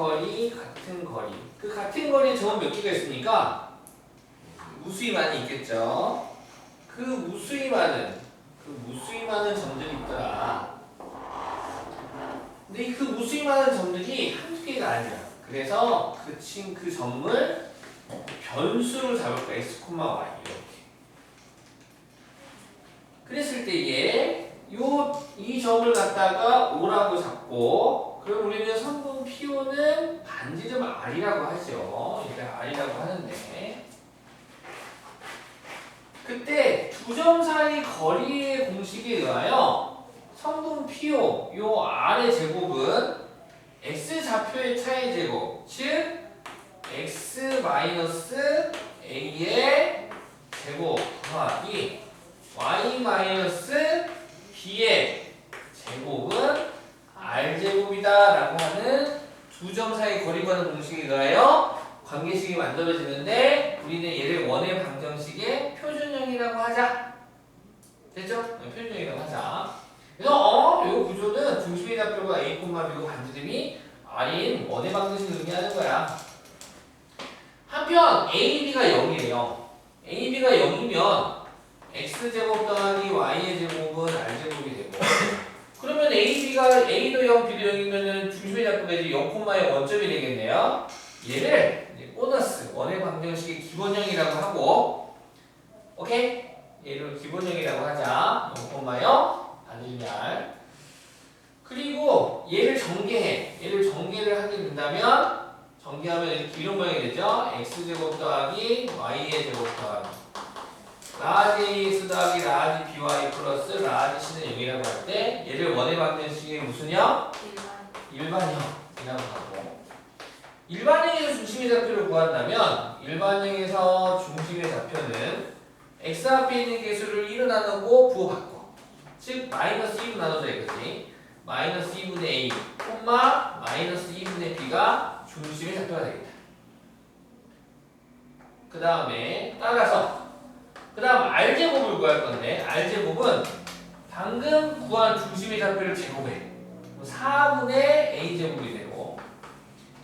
거리, 같은 거리. 그 같은 거리에 점은 몇 개가 있으니까 무수히 많이 있겠죠. 그 무수히 많은 점들이 있더라. 근데 그 무수히 많은 점들이 한두 개가 아니야. 그래서 그 점을 변수로 잡을 거야. x, y 이렇게. 그랬을 때에 이 점을 갖다가 O라고 잡고, 그럼 우리는 성분 PO는 반지름 R이라고 하죠. 이게 R이라고 하는데, 그때 두 점 사이 거리의 공식에 의하여 성분 PO, 요 R의 제곱은 X 좌표의 차의 제곱, 즉 X 마이너스 A의 제곱 더하기 Y 마이너스 B의 제곱은 R제곱이다 라고 하는 두 점 사이 거리 구하는 공식에 의하여 관계식이 만들어지는데, 우리는 얘를 원의 방정식의 표준형이라고 하자. 됐죠? 표준형이라고 하자. 그래서 이 구조는 중심의 좌표가 A, B고 반지름이 R인 원의 방정식을 의미하는 거야. 한편 AB가 0이래요. AB가 0이면 X제곱 더하기 Y의 제곱은 R제곱이 되고, 그러면 A도 0, B도 0이면 중심의 좌표가 이제 0,의 원점이 되겠네요. 얘를 이제 보너스 원의 방정식의 기본형이라고 하고, 오케이? 얘를 기본형이라고 하자. 0,0 반지름이 R. 그리고 얘를 전개를 하게 된다면, 전개하면 이렇게 이런 모양이 되죠. X제곱 더하기 Y의 제곱 더하기 라지 AX 더하기 라지 BY 플러스 라지 C는 0이라고 할 때, 얘를 원의 방정식의 무슨 형? 일반형이라고 하고, 일반형에서 중심의 좌표를 구한다면, 일반형에서 중심의 좌표는 X 앞에 있는 개수를 1로 나누고 부호받고, 즉 마이너스 2로 나눠져야 되겠지. 마이너스 2분의 A, 마이너스 2분의 B가 중심의 좌표가 되겠다. 그 다음에 그 다음 R제곱을 구할 건데, R제곱은 방금 구한 중심의 좌표를 제곱해. 4분의 A제곱이 되고,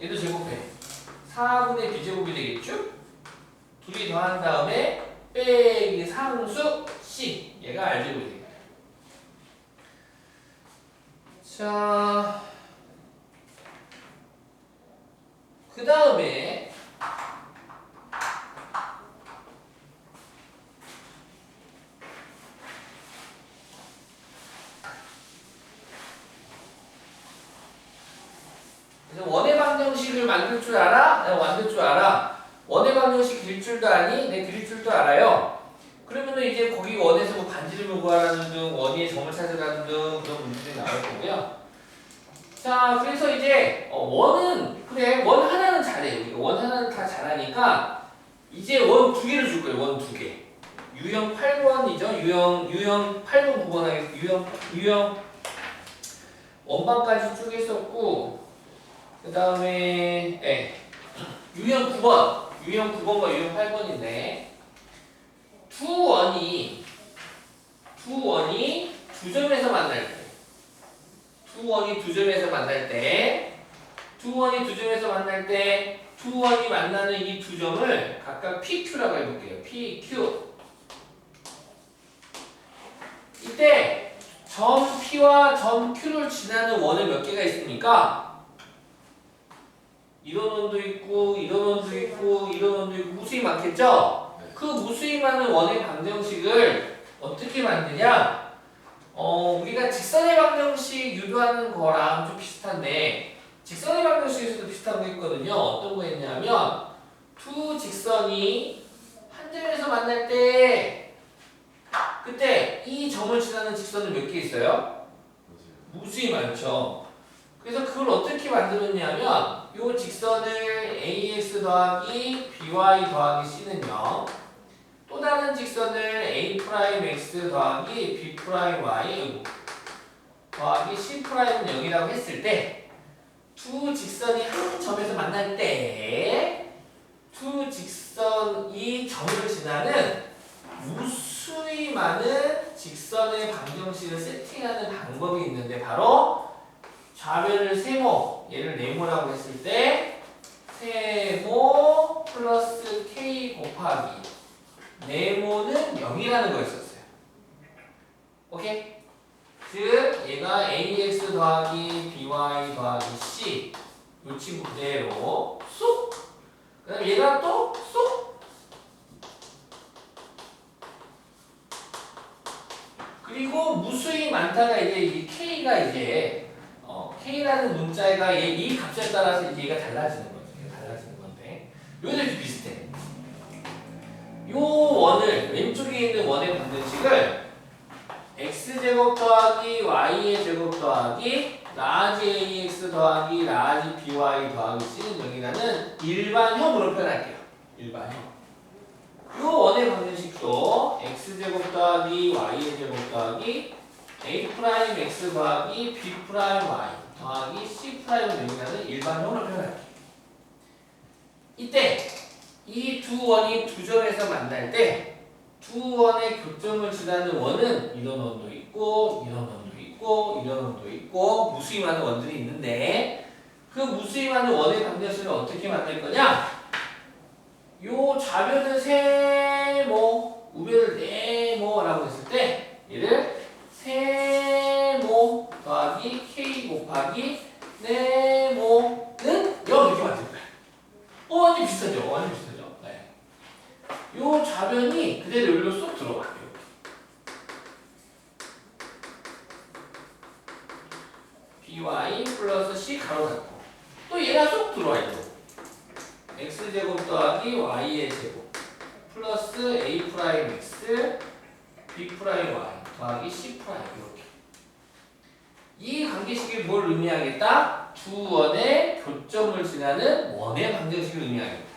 얘도 제곱해. 4분의 B제곱이 되겠죠? 둘이 더한 다음에 빼기 상수 C, 얘가 R제곱이 되겠다. 자, 그 다음에 원의 방정식을 만들 줄 알아? 내가 만들 줄 알아. 원의 방정식 그릴 줄도 아니? 내 그릴 줄도 알아요. 그러면은 이제 거기 원에서 뭐 반지름을 구하라는 등, 원의 점을 찾으라는 등 그런 문제들이 나올 거고요. 자, 그래서 이제 원은 그래, 원 하나는 잘해. 우리가 원 하나는 다 잘하니까 이제 원 두 개를 줄 거예요. 원 두 개. 유형 8번이죠. 유형 8번 9번 하겠습니다. 유형 원반까지 쭉 했었고, 그 다음에 유형 9번과 유형 8번인데, 두 원이 두 점에서 만날 때, 두 원이 두 점에서 만나는 이 두 점을 각각 PQ라고 해볼게요. PQ. 이때 점 P와 점 Q를 지나는 원은 몇 개가 있습니까? 이런 원도 있고, 이런 원도 있고, 이런 원도 있고, 무수히 많겠죠? 그 무수히 많은 원의 방정식을 어떻게 만드냐? 우리가 직선의 방정식 유도하는 거랑 좀 비슷한데, 직선의 방정식에서도 비슷한 거 있거든요. 어떤 거 했냐면, 두 직선이 한 점에서 만날 때, 그때 이 점을 지나는 직선은 몇 개 있어요? 무수히 많죠. 그래서 그걸 어떻게 만들었냐면, 요 직선을 AX 더하기 BY 더하기 C는 0, 또 다른 직선을 A'X 더하기 B'Y 더하기 C'는 0이라고 했을 때, 두 직선이 한 점에서 만날 때, 두 직선이 점을 지나는 무수히 많은 직선의 방정식을 세팅하는 방법이 있는데, 바로 좌변을 세모, 얘를 네모라고 했을 때 세모 플러스 K 곱하기 네모는 0이라는 거였었어요. 오케이? 즉 얘가 ax 더하기 by 더하기 c 이 친구 그대로 쏙! 그 다음에 얘가 또 쏙! 그리고 무수히 많다가 이제 이 k가 이제 k라는 문자가 이 값에 따라서 이제 얘가 달라지는 거죠. 달라지는 건데 여기도 이렇게 비슷해. 요 원을 왼쪽에 있는 원의 방정식을 x제곱 더하기 y의 제곱 더하기 라지 ax 더하기 라지 by 더하기 c는 0이라는 일반형으로 표현할게요. 일반형. 요 원의 방정식도 x제곱 더하기 y의 제곱 더하기 a 프라임 x 더하기 b 프라임 y 더하기 c 프라임은 0이라는 일반형으로 표현할게요. 이때 이 두 원이 두 점에서 만날 때 두 원의 교점을 지나는 원은 이런 원도 있고 이런 원도 있고 이런 원도 있고 무수히 많은 원들이 있는데 그 무수히 많은 원의 방정식을 어떻게 만들 거냐? 요 좌변은 세모, 우변을 네모라고 했을 때 얘를 세모 더하기 k 곱하기 네모는 0 이렇게 만들 거야. 완전 비슷하죠? 완전 비슷하죠? 네. 요 좌변이 그대로 여기로 쏙 들어가요. by 플러스 c 가로 닫고 또 얘가 쏙 들어와요. x제곱 더하기 y의 제곱 플러스 a 프라임 x b 프라임 y 더하기 c 프라임 이렇게. 이 관계식이 뭘 의미하겠다? 두 원의 교점을 지나는 원의 방정식을 의미하겠다.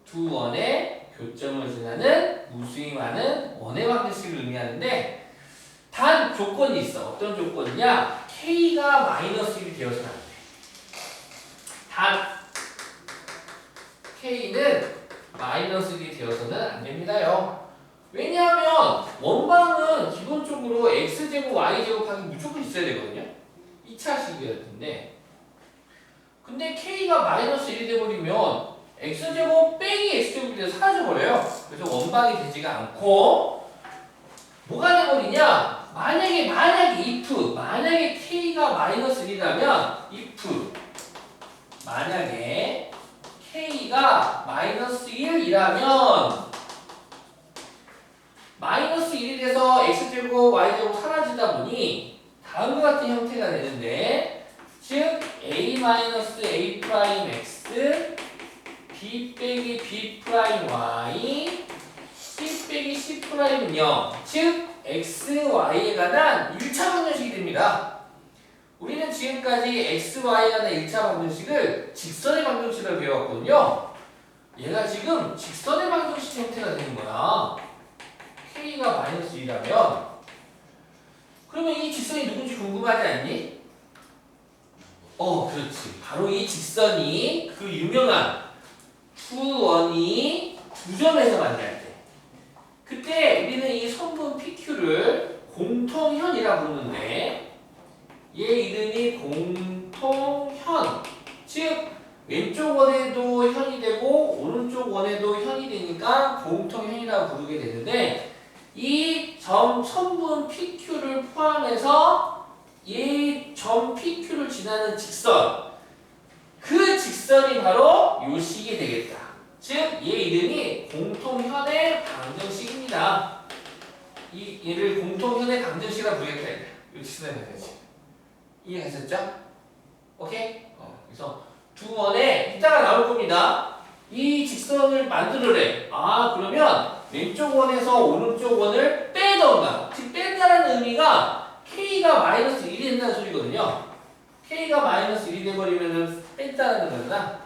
두 원의 교점을 지나는 무수히 많은 원의 방정식을 의미하는데 단 조건이 있어. 어떤 조건이냐? k가 마이너스 1이 되어서는 안 돼. 단 k는 마이너스 1이 되어서는 안 됩니다요. 왜냐하면 원방은 기본적으로 x제곱 y제곱하기 무조건 있어야 되거든요. 2차식이었는데 근데 k가 마이너스 1이 돼버리면 x제곱 빼기 x제곱이 돼서 사라져버려요. 그래서 원방이 되지가 않고 뭐가 돼버리냐? 만약에 만약에 k가 마이너스 1이라면 만약에 k가 마이너스 1이라면 마이너스 1이 돼서 x제곱 y제곱 사라지다 보니 다음과 같은 형태가 되는데 즉 a-a 프라임 x b 빼기 b 프라임 y c 빼기 c 프라임은 0 즉 x, y에 관한 1차 방정식이 됩니다. 우리는 지금까지 x, y에 관한 1차 방정식을 직선의 방정식을 배웠거든요. 얘가 지금 직선의 방정식 형태가 되는 거야. k가 마이너스 2라면 그러면 이 직선이 누군지 궁금하지 않니? 그렇지. 바로 이 직선이 그 유명한 두 원이 두 점에서 만날 때 그때 우리는 이 선분 PQ를 공통현이라고 부르는데 얘 이름이 공통현 즉 왼쪽 원에도 현이 되고 오른쪽 원에도 현이 되니까 공통현이라고 부르게 되는데 이 점 선분 PQ를 포함해서 이 점 PQ를 지나는 직선 그 직선이 바로 요 식이 되겠다. 즉 얘 이름이 공통현의 방정식입니다. 얘를 공통현의 방정식이라고 부르겠다. 이 직선의 방정식. 이해하셨죠? 오케이? 그래서 두 원에 이따가 나올 겁니다. 이 직선을 만들으래. 그러면 왼쪽 원에서 오른쪽 원을 빼던가. 즉 뺀다라는 의미가 k가 마이너스 1이 된다는 소리거든요. k가 마이너스 1이 돼버리면 뺀다는 거잖아.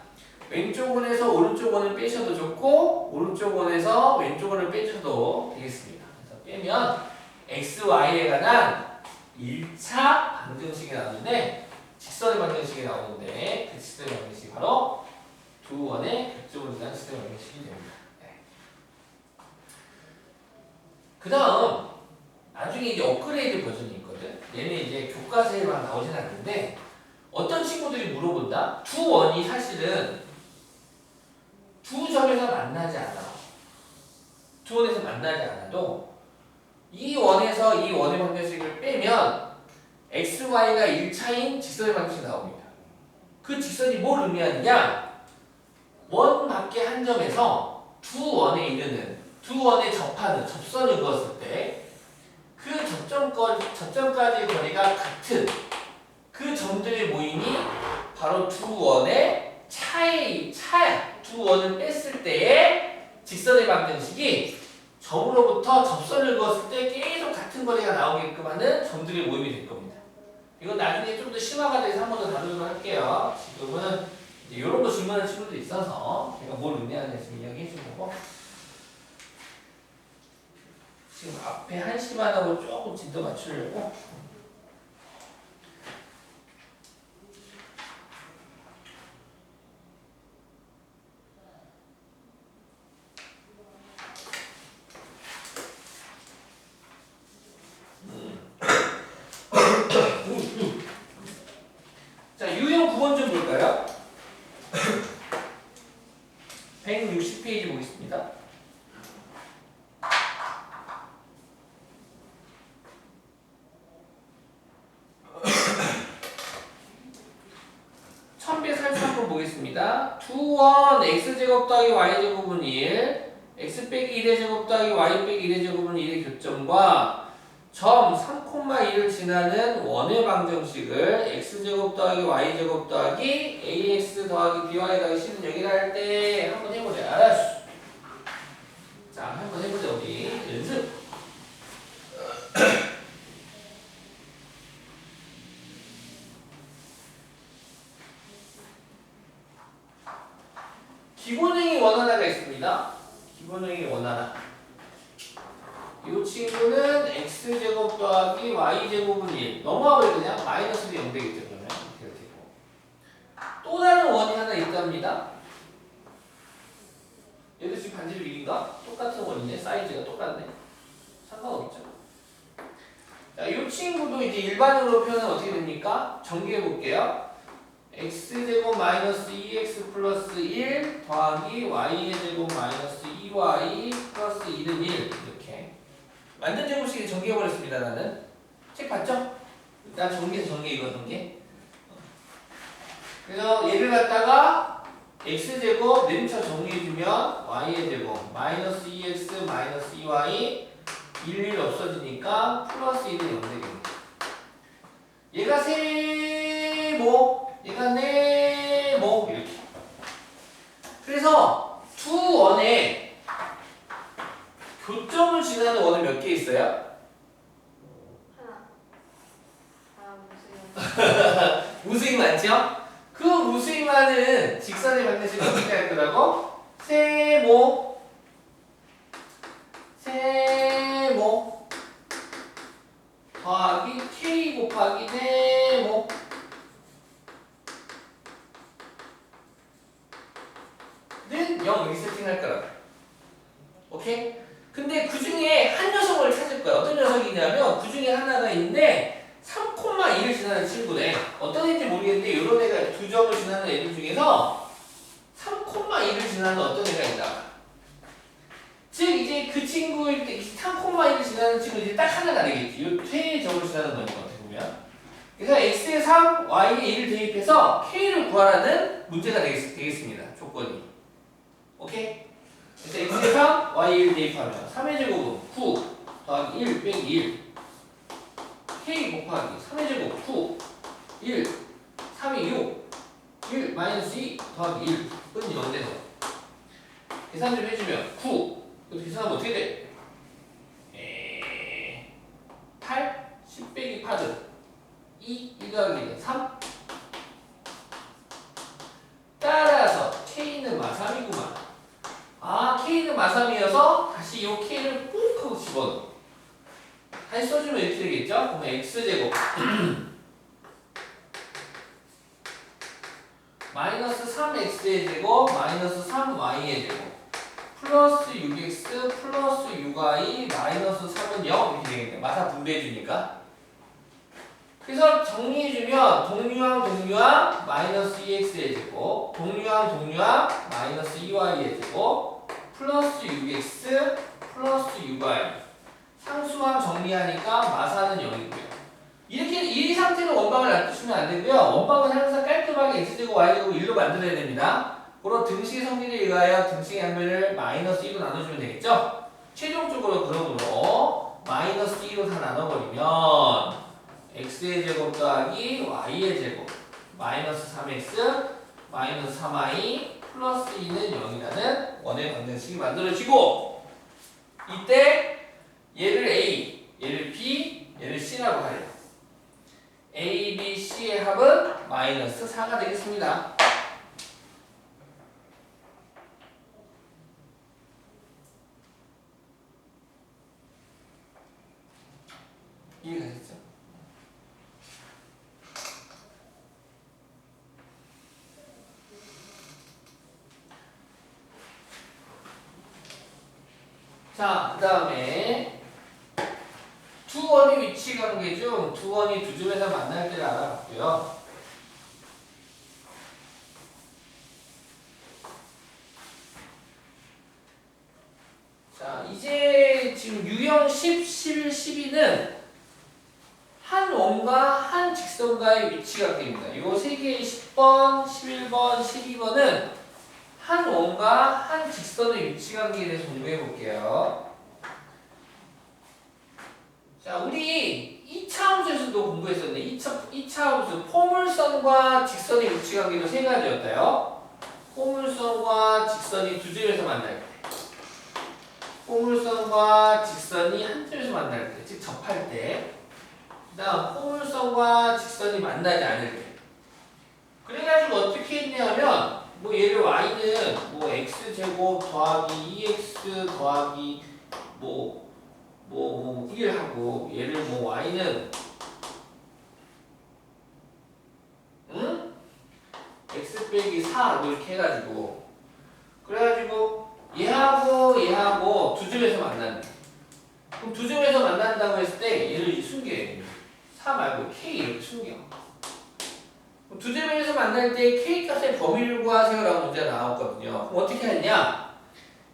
왼쪽 원에서 오른쪽 원을 빼셔도 좋고 오른쪽 원에서 왼쪽 원을 빼셔도 되겠습니다. 그래서 빼면 x, y에 관한 1차 방정식이 나오는데 직선의 방정식이 나오는데 그 직선의 방정식이 바로 두 원의 교점을 지나는 직선의 방정식이 됩니다. 그 다음 나중에 이제 업그레이드 버전이 있거든. 얘는 이제 교과서에만 나오진 않는데 어떤 친구들이 물어본다? 두 원이 사실은 두 점에서 만나지 않아. 두 원에서 만나지 않아도 이 원에서 이 원의 방정식을 빼면 x, y가 1차인 직선의 방정식이 나옵니다. 그 직선이 뭘 의미하느냐? 원 밖에 한 점에서 두 원에 이르는, 두 원에 접하는, 접선을 그었을 때 그 접점까지의 거리가 같은 그 점들의 모임이 바로 두 원의 두 원을 뺐을 때의 직선의 방정식이 점으로부터 접선을 그었을 때 계속 같은 거리가 나오게끔 하는 점들의 모임이 될 겁니다. 이건 나중에 좀 더 심화가 돼서 한 번 더 다루도록 할게요. 지금은 이런 거 질문하는 친구도 있어서 제가 뭘 의미하는지 지금 이야기해 준 거고, 지금 앞에 한 시만 하고 조금 진도 맞추려고 자, 유형 9번 좀 볼까요? 160페이지 보겠습니다. 한번 보겠습니다. 두원 x제곱 더하기 y제곱은 1, x 빼기 1의 제곱 더하기 y 빼기 1의 제곱은 1의 교점과 점 3,1을 지나는 원의 방정식을 x제곱 더하기 y제곱 더하기 ax 더하기 by 더하기 c는 여기를 할 때 한번 해보자. 알았어. 자, 한번 해보자. 우리 연습. 기본행위 원하나가 있습니다. 기본행위 원하나. 이 친구는 x제곱 더하기 y제곱은 1. 넘어가면 그냥 마이너스도 0 되겠죠. 그러면 이렇게 되고. 또 다른 원이 하나 있답니다. 얘도 지금 반지름 1인가? 똑같은 원이네. 사이즈가 똑같네. 상관없죠. 자, 이 친구도 이제 일반으로 표현은 어떻게 됩니까? 정리해 볼게요. x제곱 마이너스 2x 플러스 1 더하기 y의 제곱 마이너스 2y 플러스 1은 1 이렇게 완전 제곱식이 정리해버렸습니다. 나는 책 봤죠? 나 정리해 이거 정리. 그래서 얘를 갖다가 x제곱 내림차 정리해주면 y의 제곱 마이너스 2x 마이너스 2y 1 없어지니까 플러스 1은 0 되겠네. 얘가 세모 얘가 네모 이렇게. 그래서 두 원에 교점을 지나는 원은 몇 개 있어요? 하나. 무수히 많죠? 그 무수히 많은 직선의 방정식을 어떻게 할 거라고? 세모 더하기 k 곱하기 네모 는 0 여기 세팅할 거라고. 오케이? 근데 그 중에 한 녀석을 찾을 거야. 어떤 녀석이냐면 그 중에 하나가 있는데 3,1을 지나는 친구네. 어떤 애인지 모르겠는데 이런 애가 두 점을 지나는 애들 중에서 3,1을 지나는 어떤 애가 있다. 즉 이제 그 친구일 때 3,1을 지나는 친구 이제 딱 하나가 되겠지. 이 세 점을 지나는 거니까 어떻게 보면. 그래서 x에 3, y에 1을 대입해서 k를 구하라는 문제가 되겠습니다. 조건이. 오케이? 그래서 x에 3, y에 1 대입하면 3의 제곱은 9 더하기 1 빼기 1 k 곱하기 3의 제곱 9 1 3이 6 1 마이너스 2 더하기 1 은 0 돼서 계산 좀 해주면 9 이거 계산하면 어떻게 돼? 8 10 빼기 8은 2 1 더하기 3 따라서 k는 마삼이구만. 아, k는 마삼이어서 다시 이 k를 꼭 하고 집어넣어. 다시 써주면 이렇게 되겠죠? 그러면 x제곱 마이너스 3x의 제곱 마이너스 3y의 제곱 플러스 6x 플러스 6y 마이너스 3은 0 이렇게 되겠네. 마사 분배해주니까 그래서 정리해주면 동류항 마이너스 2x의 제곱, 동류항 마이너스 2y의 제곱, 플러스 6x 플러스 6y. 상수항 정리하니까 마사는 0이고요. 이렇게 이 상태로 원방을 놔두시면 안 되고요. 원방은 항상 깔끔하게 x제곱 y제곱 1로 만들어야 됩니다. 그런 등식의 성질에 의하여 등식의 양면을 마이너스 2로 나눠주면 되겠죠? 최종적으로 그러므로 마이너스 2로 다 나눠버리면 x의 제곱 더하기 y의 제곱 마이너스 3x 마이너스 3y 플러스 2는 0이라는 원의 방정식이 만들어지고, 이때 얘를 a, 얘를 b, 얘를 c라고 하래요. a, b, c의 합은 마이너스 4가 되겠습니다. 이해가셨죠? 자, 그 다음에 두 원의 위치 관계 중 두 원이 두 점에서 만날 때를 알아봤고요. 자, 이제 지금 유형 10, 11, 12는 한 원과 한 직선과의 위치 관계입니다. 요 세 개의 10번, 11번, 12번은 한 원과 한 직선의 위치 관계에 대해서 공부해 볼게요. 자, 우리 2차 함수에서도 공부했었네. 2차 함수 포물선과 직선의 위치 관계도 세 가지였다요. 포물선과 직선이 두 점에서 만날 때, 포물선과 직선이 한 점에서 만날 때, 즉 접할 때, 그 다음 포물선과 직선이 만나지 않을 때. 그래가지고 어떻게 했냐면 뭐 얘를 y는 뭐 x제곱 더하기 2x 더하기 뭐 1하고, 얘를 뭐 y는 x 빼기 4 이렇게 해가지고, 그래가지고 얘하고 두 점에서 만난다. 그럼 두 점에서 만난다고 했을 때 얘를 숨겨야 됩니다. 4 말고 k 이렇게 숨겨. 두 점에서 만날 때 k 값의 범위를 구하세요라고 문제가 나왔거든요. 그럼 어떻게 했냐?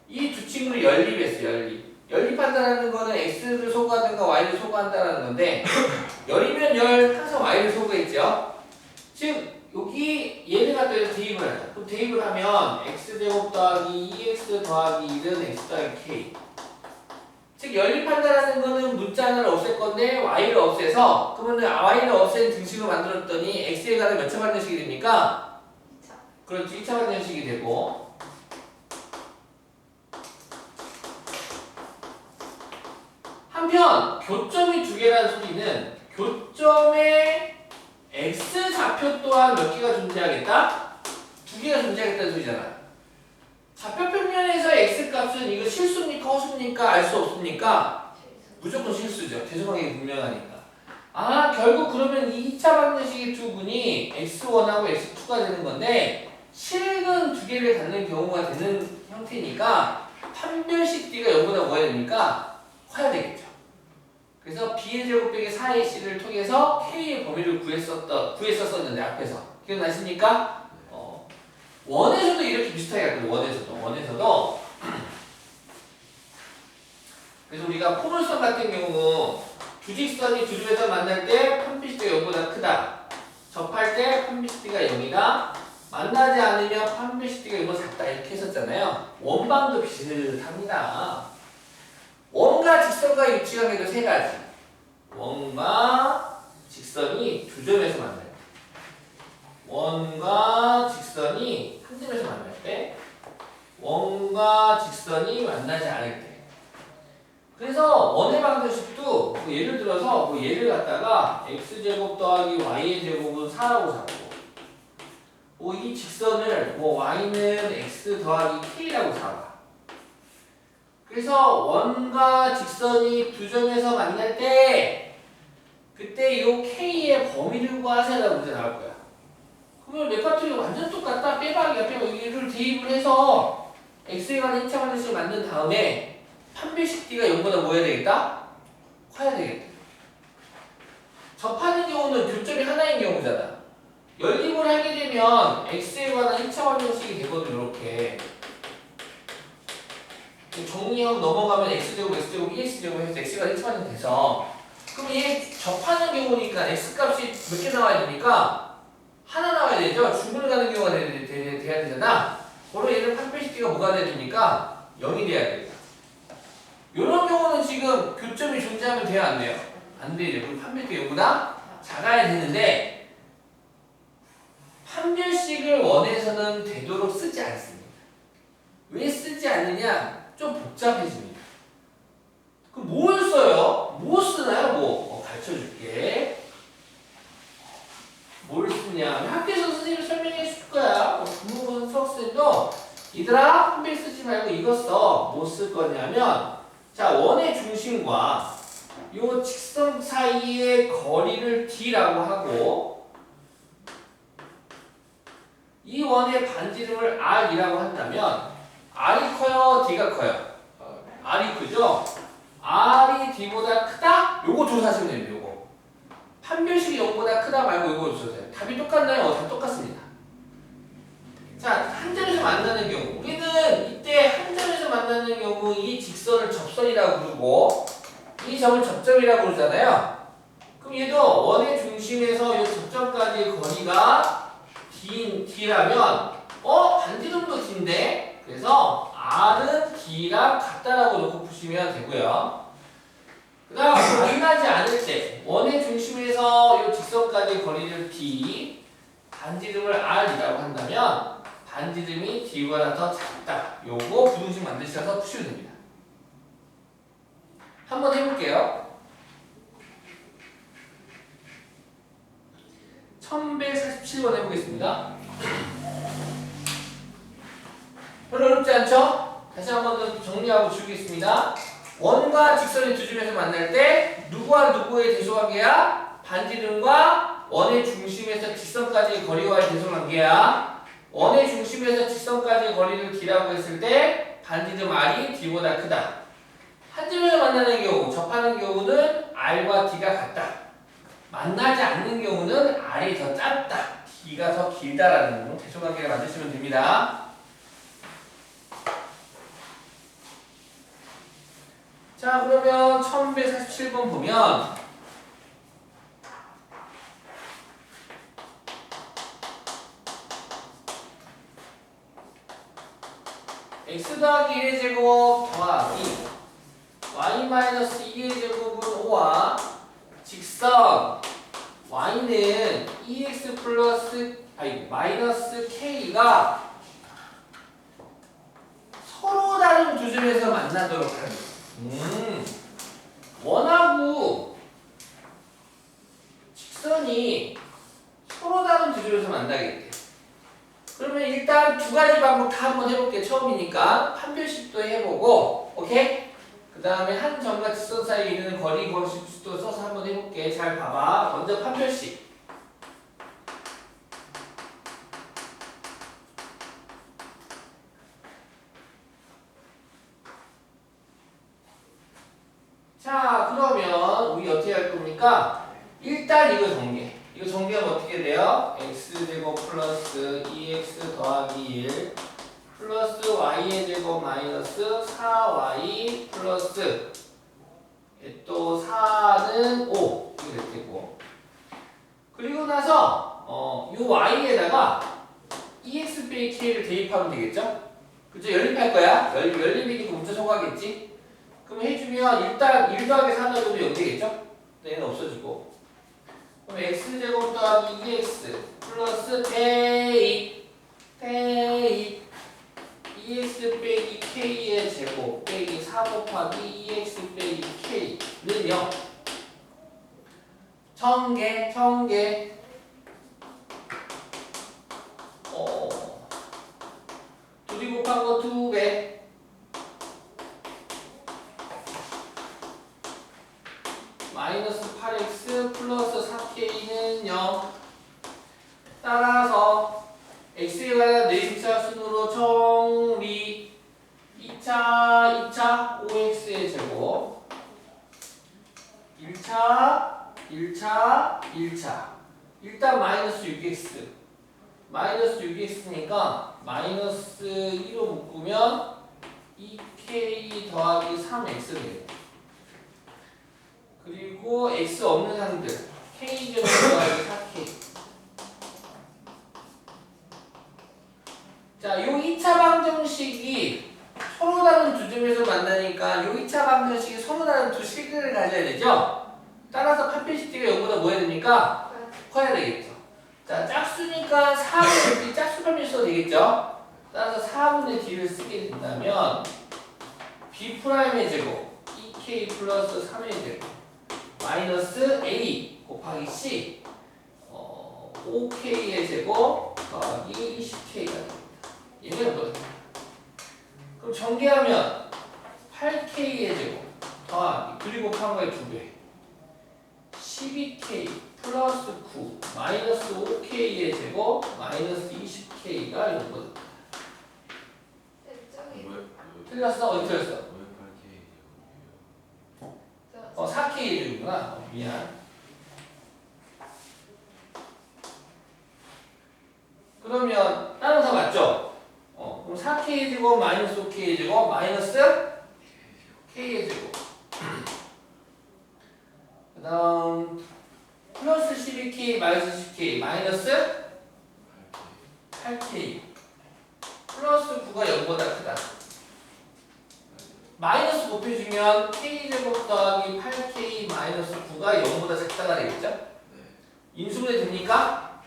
이 두 친구를 연립했어요. 연립한다는 거는 x를 소구하든가 y를 소구한다는 건데, 열이면 열 항상 y를 소구했죠. 즉 여기 얘를 갖다 해서 대입을 하자. 그럼 대입을 하면 x제곱 더하기 2x 더하기 1은 x 더하기 k. 즉 연립한다는 거는 문자 하나를 없앨 건데 y를 없애서, 그러면 y를 없앤 등식을 만들었더니 x에 관한 몇 차 방정식이 됩니까? 2차. 그렇지, 2차 방정식이 되고, 한편 교점이 두 개라는 소리는 교점의 x 좌표 또한 몇 개가 존재하겠다? 두 개가 존재하겠다는 소리잖아. 좌표 평면에서 x 값은 이거 실수입니까 허수입니까 알 수 없습니까? 무조건 실수죠. 대소방이 분명하니까. 아, 결국 그러면 이 2차 방정식의 두 분이 x1하고 x2가 되는 건데, 실근 두 개를 갖는 경우가 되는 형태니까 판별식 d가 0보다 뭐야 됩니까? 커야 되겠죠. 그래서 b의 제곱 빼기 4의 c를 통해서 k의 범위를 구했었는데 앞에서 기억나십니까? 원에서도 이렇게 비슷하게 할 거예요. 원에서도. 그래서 우리가 포물선 같은 경우 두 직선이 두 점에서 만날 때 판별식가 0보다 크다. 접할 때 판별식가 0이다. 만나지 않으면 판별식가 0보다 작다. 이렇게 했었잖아요. 원방도 비슷합니다. 원과 직선과의 위치 관계도 세 가지. 원과 직선이 두 점에서 만날 때, 원과 직선이 한 점에서 만날 때, 원과 직선이 만나지 않을 때. 그래서 원의 방정식도 뭐 예를 들어서 뭐 얘를 갖다가 x제곱 더하기 y의 제곱은 4라고 잡고, 뭐 이 직선을 뭐 y는 x 더하기 k라고 잡아. 그래서 원과 직선이 두 점에서 만날 때, 그때 이 k의 범위를 구하세요라고 문제 나올 거야. 그러면 레파토리가 완전 똑같다. 빼박이야. 얘를 대입을 해서 x에 관한 1차 방정식을 만든 다음에 판별식 d가 0보다 뭐 해야 되겠다? 커야 되겠다. 접하는 경우는 교점이 하나인 경우잖아. 연립을 하게 되면 x에 관한 1차원 형식이 되거든. 이렇게 정리하고 넘어가면 x제곱 x제곱 ex제곱 해서 x가 1차원이 돼서, 그럼 얘 접하는 경우니까 x값이 몇 개 나와야 되니까 하나 나와야 되죠. 중분을 가는 경우가 돼야 되잖아. 바로 얘는 판별식기가 뭐가 돼야 됩니까? 0이 돼야 돼요. 이런 경우는 지금 교점이 존재하면 돼야 안 돼요? 안 되죠. 그럼 판별식이 0보다 작아야 되는데, 판별식을 원에서는 되도록 쓰지 않습니다. 왜 쓰지 않느냐? 좀 복잡해집니다. 그럼 뭘 써요? 뭐 쓰나요? 뭐? 가르쳐 줄게. 뭘 쓰냐? 학교에서 선생님이 설명해 줄 거야. 국문고사 수학생도 얘들아, 판별 쓰지 말고 이거 써. 뭐 쓸 거냐면, 자, 원의 중심과 요 직선 사이의 거리를 d라고 하고, 이 원의 반지름을 r이라고 한다면, r이 커요? d가 커요? r이 크죠? r이 d보다 크다? 요거 조사하시면 됩니다. 요거 판별식이 0보다 크다 말고 요거 조사하세요. 답이 똑같나요? 다 똑같습니다. 자, 한 점에서 만나는 경우, 우리는 이때 한 점에서 만나는 경우 이 직선을 접선이라고 부르고 이 점을 접점이라고 부르잖아요. 그럼 얘도 원의 중심에서 이 접점까지의 거리가 d라면 반지름도 d인데, 그래서 r은 d랑 같다라고 놓고 푸시면 되고요. 그 다음 만나지 않을 때 원의 중심에서 이 직선까지의 거리를 d, 반지름을 r이라고 한다면 반지름이 d보다 더 작다. 요거 부등식 만드셔서 푸시면 됩니다. 한번 해볼게요. 1147번 해보겠습니다. 별로 어렵지 않죠? 다시 한 번 더 정리하고 줄이겠습니다. 원과 직선의 두 점에서 만날 때 누구와 누구의 대소관계야? 반지름과 원의 중심에서 직선까지의 거리와의 대소관계야. 원의 중심에서 직선까지의 거리를 d라고 했을 때 반지름 r이 d보다 크다. 한 점에서 만나는 경우, 접하는 경우는 r과 d가 같다. 만나지 않는 경우는 r이 더 짧다, d가 더 길다라는 대소관계를 만드시면 됩니다. 자, 그러면 1147번 보면 x 더하기 1의 제곱 더하기 y 마이너스 2의 제곱은 5와 직선 y는 2x 플러스 마이너스 k가 서로 다른 두 점에서 만나도록 합니다. 원하고 직선이 서로 다른 두 점에서 만나겠대. 그러면 일단 두 가지 방법 다 한번 해볼게. 처음이니까 판별식도 해보고, 오케이? 그 다음에 한 점과 직선 사이에 있는 거리 공식도 써서 한번 해볼게. 잘 봐봐. 먼저 판별식. 자, 그러면 우리 어떻게 할 겁니까? 일단 이거 전개. 이거 전개하면 어떻게 돼요? x제곱 플러스 2x 더하기 1 플러스 y의 제곱 마이너스 4y 플러스 또 4는 5 이렇게 될 테고, 그리고 나서 요 y에다가 2x 빼기 k를 대입하면 되겠죠? 그죠? 연립할 거야. 연립이니까 문자 소거하겠지? 그럼 해주면 일단 1 더하기 4 넣어도 0 되겠죠? 얘는 없어지고, 그럼 x제곱 더하기 2x 플러스 대입 2x 빼기 k의 제곱 빼기 4 곱하기 2x 빼기 k는 0. 전개 2개 곱한 거 2배 마이너스 8x 플러스 4k는 0. 따라서 x에 관한 4차 순으로 정리. 2차 5x의 제곱 1차 자 1차 일단 마이너스 6x 마이너스 6x니까 마이너스 2로 묶으면 2k 더하기 3x 돼요. 그리고 x 없는 상들 k제곱 더하기 4k. 자, 요 2차 방정식이 서로 다른 두 점에서 만나니까 요 2차 방정식이 서로 다른 두 식을 가져야 되죠? 따라서 판별식들이 0보다 뭐 해야 됩니까? 커야 되겠죠. 자, 짝수니까 4분의 D, 짝수 판별 써도 되겠죠? 따라서 4분의 D를 쓰게 된다면 B'의 제곱 2K 플러스 3의 제곱 마이너스 A 곱하기 C 5K의 제곱 더하기 20K가 됩니다. 얘는 뭐다? 그럼 전개하면 8K의 제곱 더하기 그리고 곱한 거의 2배 12K 플러스 9 마이너스 5K의 제곱 마이너스 20K가 이런 거다. 틀렸어? 어디 틀렸어? 4K의 제곱이구나. 미안. 그러면 다른 거 맞죠? 그럼 4K의 제곱 마이너스 5K의 제곱 마이너스 K의 제곱 그 다음 플러스 12K 마이너스 10K 마이너스 8K 플러스 9가 0보다 크다. 마이너스 곱해주면 K제곱 더하기 8K 마이너스 9가 0보다 작다가 되겠죠? 인수분해 됩니까?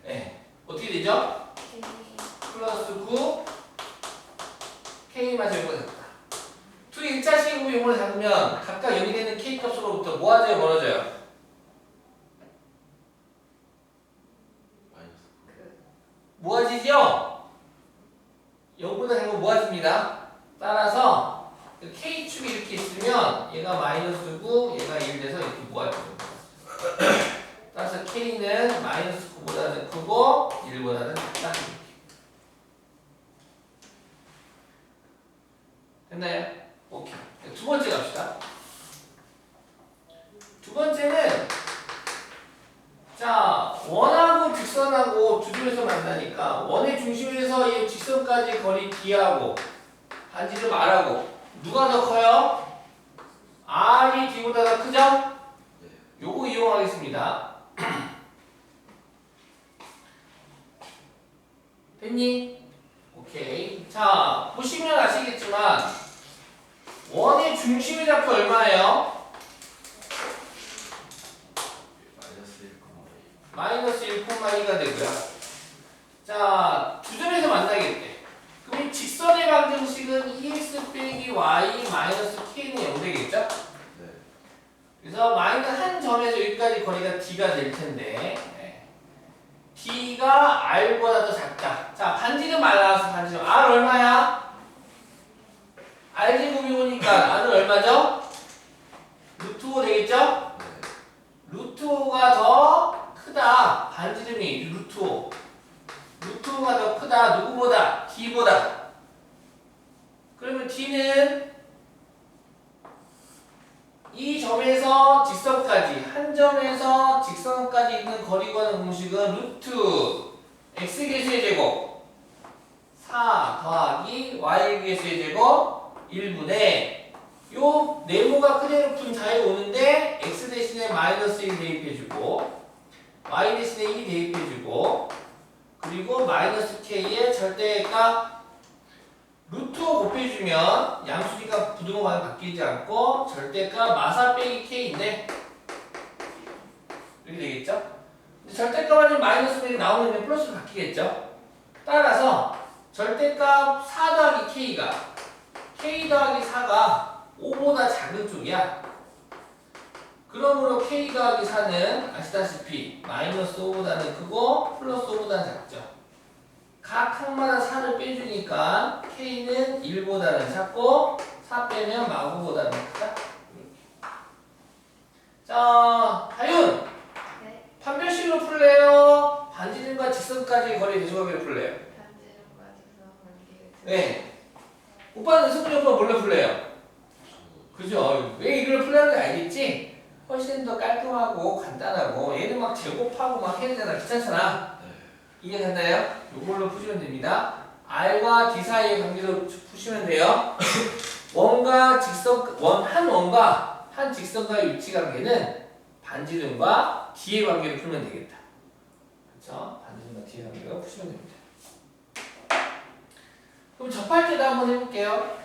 네. 어떻게 되죠? 플러스 9 K만 제곱보다 작다. 두 일자식으로 용을 잡으면 각각 0이 되는 K 값으로부터 모아져요, 멀어져요? 모아지죠? 0보다 작은 거 모아집니다. 따라서 K축이 이렇게 있으면 얘가 마이너스 9, 얘가 1 돼서 이렇게 모아져요. 따라서 K는 마이너스 9보다는 크고 1보다는 작다. 됐나요? 오케이. 두 번째 갑시다. 두 번째는 자 원하고 직선하고 두 점에서 만나니까 원의 중심에서 이 직선까지 거리 D하고 반지름 R하고 누가 더 커요? R이 D보다 더 크죠? 요거 이용하겠습니다. 됐니? 오케이. 자 보시면 아시겠지만 원의 중심의 좌표 얼마예요? 마이너스 1,2가 되고요. 자, 두 점에서 만나겠대. 그럼 이 직선의 방정식은 2x 빼기 y 마이너스 k는 0 되겠죠? 네. 그래서 마이너스 한 점에서 여기까지 거리가 d가 될 텐데 네. d가 r보다 더 작다. 자, 반지름 r 나와서 반지름 r 얼마야? r 제곱이 오니까 r은 얼마죠? 루트 5 되겠죠? 네. 루트 5가 더 크다. 반지름이 루트 5. 루트 5가 더 크다. 누구보다? D보다. 그러면 D는 이 점에서 직선까지 한 점에서 직선까지 있는 거리 구하는 공식은 루트 x 계수의 제곱 4 더하기 y 계수의 제곱 1분의 요 네모가 그대로 푼 자에 오는데 x 대신에 마이너스 1 대입해주고 y 대신에 2 대입해주고 그리고 마이너스 k의 절대값 루트 5 곱해주면 양수니까 부등호가 바뀌지 않고 절대값 마사 빼기 k인데 이렇게 되겠죠? 절대값 아니면 마이너스 빼기 나오면 플러스로 바뀌겠죠? 따라서 절대값 4 더하기 k가 k 더하기 4가 5보다 작은 쪽이야. 그러므로 k 더하기 4는 아시다시피 마이너스 5보다는 크고 플러스 5보다는 작죠. 각 항마다 4를 빼주니까 k는 1보다는 작고 4 빼면 마구보다는 크다. 자, 하윤! 네. 판별식으로 풀래요? 반지름과 직선까지 거리 대조각으로 풀래요? 반지름과 직선관계. 네. 오빠는 승부이 오빠 몰래 풀래요? 그죠? 왜 이걸 풀려는 거 알겠지? 훨씬 더 깔끔하고 간단하고 얘는 막 제곱하고 막 해야 되잖아. 귀찮잖아. 이해됐나요? 이걸로 푸시면 됩니다. R과 D 사이의 관계로 푸시면 돼요. 원과 직선, 한 원과 한 직선과의 위치 관계는 반지름과 D의 관계로 풀면 되겠다. 그렇죠? 반지름과 D의 관계로 푸시면 됩니다. 그럼 접할 때도 한번 해볼게요.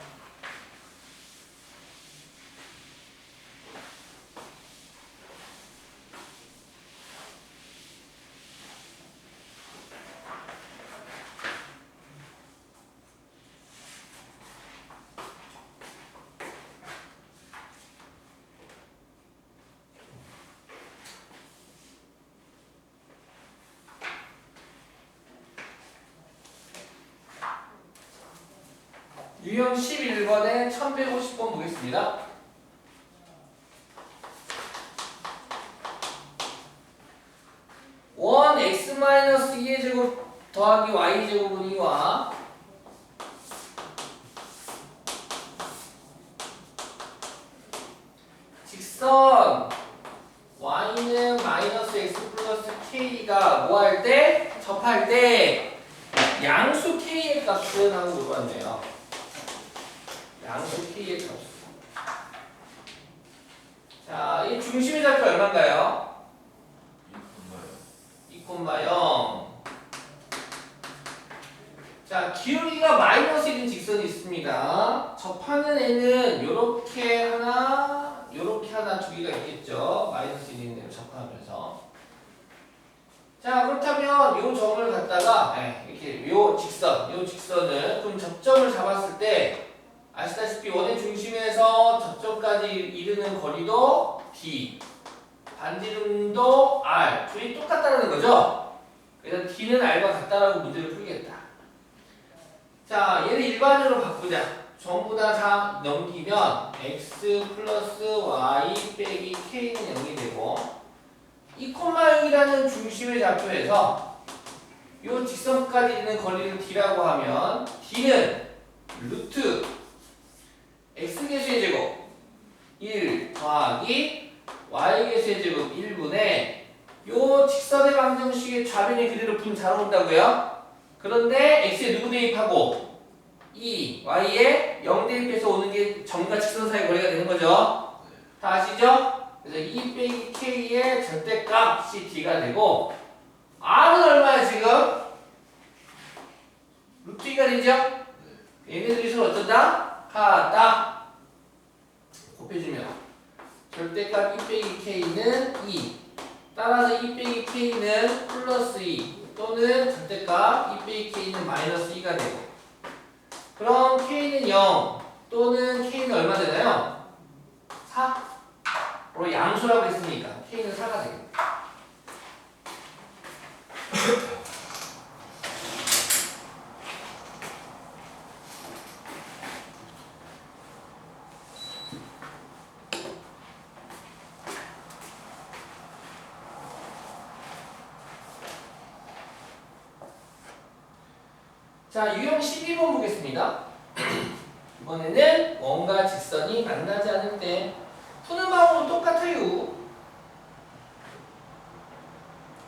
유형 11번에 1150번 보겠습니다. 원 x-2의 제곱 더하기 y 제곱은 2와 직선 y는 마이너스 x 플러스 k가 뭐 할 때? 접할 때 양수 k의 값은 하고 물어봤네요. 양수 k의 값. 자, 이 중심의 좌표 얼마인가요? 2,0. 자, 기울기가 마이너스 1인 직선이 있습니다. 접하는 애는 요렇게 하나, 요렇게 하나 두 개가 있겠죠. 마이너스 1인 애를 접하면서. 자, 그렇다면 요 점을 갖다가 이렇게 요 직선을 그럼 접점을 잡았을 때 아시다시피 원의 중심에서 접점까지 이르는 거리도 D, 반지름도 R, 둘이 똑같다는 거죠? 그래서 D는 R과 같다라고 문제를 풀겠다. 자, 얘를 일반으로 바꾸자. 전부 다 넘기면 X 플러스 Y 빼기 K는 0이 되고 2,0이라는 중심의 좌표에서 요 직선까지 있는 거리를 D라고 하면 D는 루트 X개수의 제곱 1 더하기 Y개수의 제곱 1분의 요 직선의 방정식의 좌변이 그대로 분 잘 온다고요? 그런데 X에 누구 대입하고 2, Y에 0 대입해서 오는 게 점과 직선 사이 거리가 되는 거죠? 다 아시죠? 그래서 2 빼기 K의 절대값이 D가 되고 R은 얼마야 지금? 루트 2가 되죠? 얘네들이 서로 어쩐다? 같다. 곱해주면 절대값 2 빼기 K는 2 따라서 2 빼기 K는 플러스 2 또는 절대값 2 빼기 K는 마이너스 2가 되고 그럼 K는 0 또는 K는 얼마 되나요? 4? 바로 양수라고 했으니까 K는 4가 되겠다. 자, 유형 12번 보겠습니다. 이번에는 원과 직선이 만나지 않을 때 푸는 방법은 똑같아요.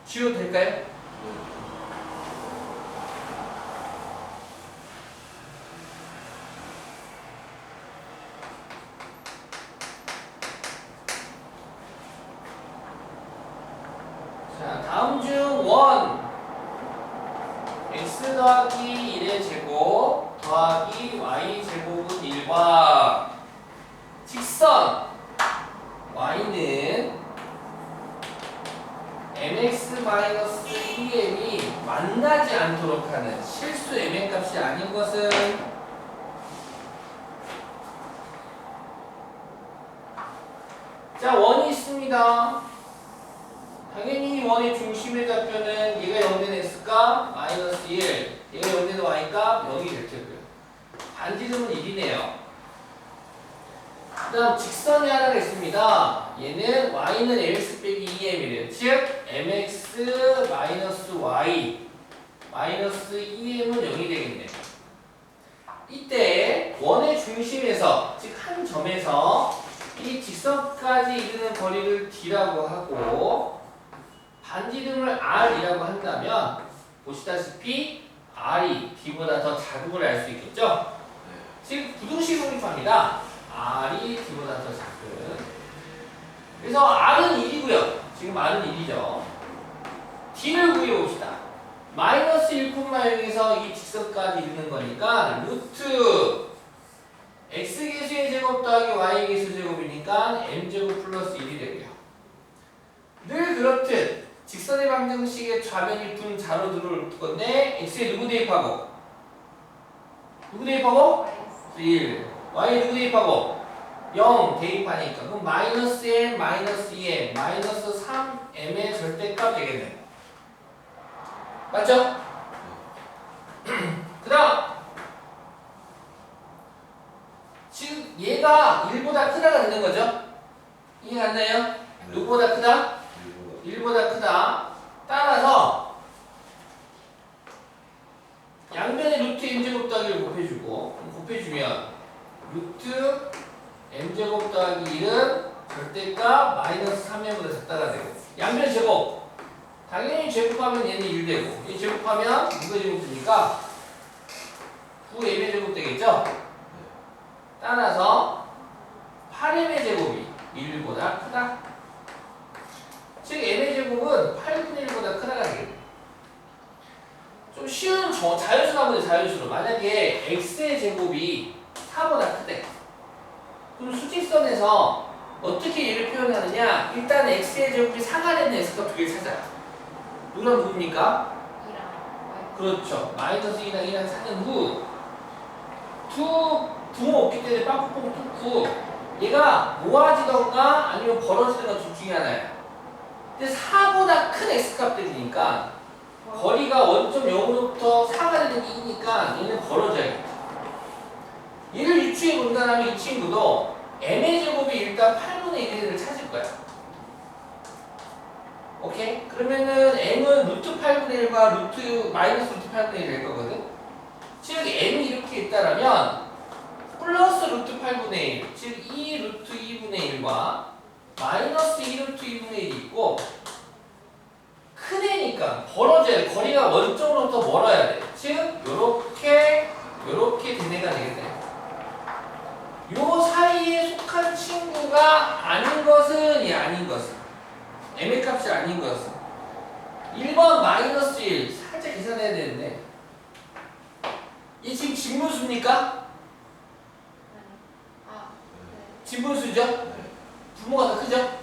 지워도 될까요? 자, 다음 중 원 x 더하기 1의 제곱 더하기 y 제곱은 1과 직선 y는 mx-2m이 만나지 않도록 하는 실수 mn 값이 아닌 것은 자, 원이 있습니다. 당연히 원의 중심의 좌표는 얘가 0 된 x값 마이너스 1 얘가 0 된 y값 0이 될 테고요. 반지름은 1이네요. 그 다음 직선이 하나가 있습니다. 얘는 y는 mx 빼기 2m이래요. 즉 mx 마이너스 y 마이너스 2m은 0이 되겠네요. 이때 원의 중심에서 즉 한 점에서 이 직선까지 이르는 거리를 d라고 하고 반지름을 r이라고 한다면 보시다시피 r이 d보다 더 작은 걸 알 수 있겠죠? 지금 부등식 공if합니다. r이 d보다 더 작은. 그래서 r은 1이고요. 지금 r은 1이죠. d를 구해봅시다. 마이너스 1,0에서 이 직선까지 이르는 거니까 루트 x계수의 제곱 더하기 y계수 제곱이니까 m제곱 플러스 1이 되고요. 늘 그렇듯 직선의 방정식의 좌변이 분 자로 들어올 건데 x에 누구 대입하고? 누구 대입하고? 1. y에 누구 대입하고? 0 대입하니까 그럼 마이너스 m, 마이너스 2m, 마이너스 3m의 절대값 되겠네요. 맞죠? 그 다음 지금 얘가 1보다 크다가 되는 거죠? 이해 갔나요? 누구보다 크다? 1보다 크다. 따라서 양변에 루트 m제곱 더하기를 곱해주고 곱해주면 루트 m제곱 더하기 1은 절대값 마이너스 3m보다 작다가 되고 양변 제곱 당연히 제곱하면 얘는 1 되고 이 제곱하면 누가 제곱되니까 9m의 제곱 되겠죠? 따라서 8m의 제곱이 1보다 크다. 즉 m의 제곱은 8분의 1보다 크다가 되겠네. 좀 쉬운 자연수나 보자. 자연수로 만약에 x의 제곱이 4보다 크대. 그럼 수직선에서 어떻게 얘를 표현하느냐? 일단 x의 제곱이 4가 되는 x값 두 개를 찾아요. 누구랑 누굽니까? 2랑 그렇죠. 마이너스 2랑 2랑 찾은 후 부모 없기 때문에 빵꾸뽕 뚫고 얘가 모아지던가 아니면 벌어지던가 둘 중에 하나예요. 근데 4보다 큰 x값들이니까 거리가 원점 0으로부터 4가 되는 게 2니까 얘는 벌어져야겠죠. 얘를 유추해 본다면 이 친구도 m의 제곱이 일단 8분의 1을 찾을 거야. 오케이? 그러면은 m은 루트 8분의 1과 루트 마이너스 루트 8분의 1이 될 거거든. 즉 m이 이렇게 있다라면 플러스 루트 8분의 1, 즉 2 루트 2분의 1과 마이너스 2 루트 2분의 1이 있고 큰 애니까 벌어져야 돼. 거리가 원점으로부터 멀어야 돼. 즉 요렇게 된 애가 되겠네. 요 사이에 속한 친구가 아닌 것은 이 아닌 것은 m의 값이 아닌 것은 1번 마이너스 1 살짝 계산해야 되는데 얘 지금 진분수입니까? 진분수죠? 분모가 더 크죠?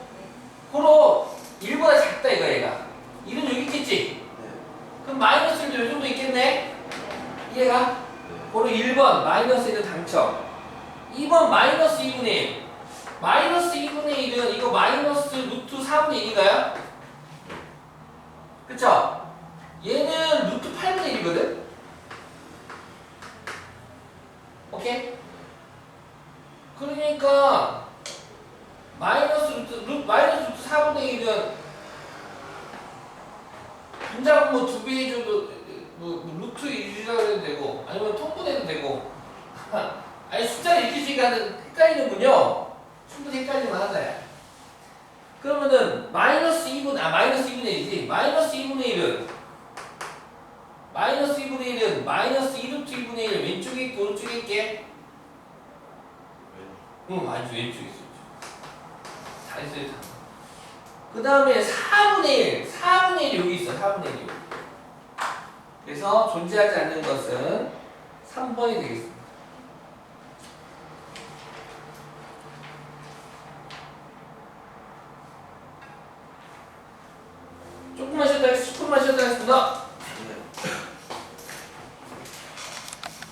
그럼 1보다 작다 이거 얘가 1은 여기 있겠지? 그럼 마이너스 1도 요 정도 있겠네? 이해가? 그럼 1번 마이너스 1은 당첨 2번 마이너스 2분의 1 마이너스 2분의 1은 이거 마이너스 루트 4분의 1인가요? 그쵸? 얘는 루트 8분의 1이거든? 오케이? 그러니까 마이너스 루트 4분의 1은 분자분 뭐 2배 해줘도 뭐 루트 1이라고 해도 되고 아니면 통분해도 되고 아니 숫자를 이렇게 지가는 헷갈리는군요. 충분히 헷갈릴만 하다야. 그러면은 마이너스 2분의 1이지. 마이너스 2분의 1은 마이너스 2루트 2분의 1 왼쪽에 있고 오른쪽에 있게 아주 왼쪽에 있어. 잘했어요. 그 다음에 4분의 1 여기 있어. 4분의 1 그래서 존재하지 않는 것은 3번이 되겠습니다. 조금만 쉬었다 하겠습니다.